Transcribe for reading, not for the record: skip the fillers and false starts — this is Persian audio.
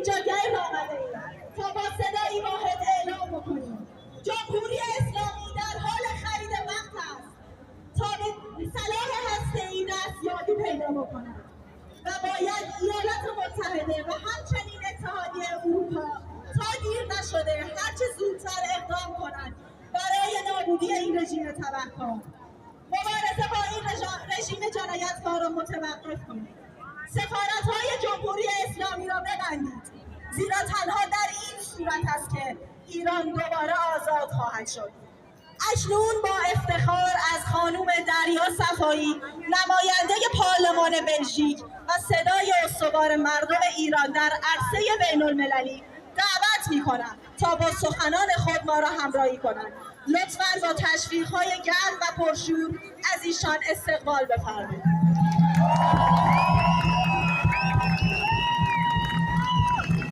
اینجا گرد آمده ایم تا با صدایی واحد اعلام بکنیم جمهوری اسلامی در حال خرید وقت است تا به صلاح هسته‌ای دستیابی پیدا بکند و باید ایالات متحده و همچنین اتحادیه اروپا تا دیر نشده هرچه زودتر اقدام کنند برای نابودی این رژیم تبهکار. مبارزه با این رژیم جنایتکار را متوقف کنید. سفارت‌های جمهوری اسلامی را ببندید، زیرا تنها در این صورت است که ایران دوباره آزاد خواهد شد. اکنون با افتخار از خانم دریا صفایی، نماینده پارلمان بلژیک و صدای استوار مردم ایران در عرصه بین‌المللی دعوت می‌کنم تا با سخنان خود ما را همراهی کنند. لطفاً با تشویق‌های گرم و پرشور از ایشان استقبال بفرمایید.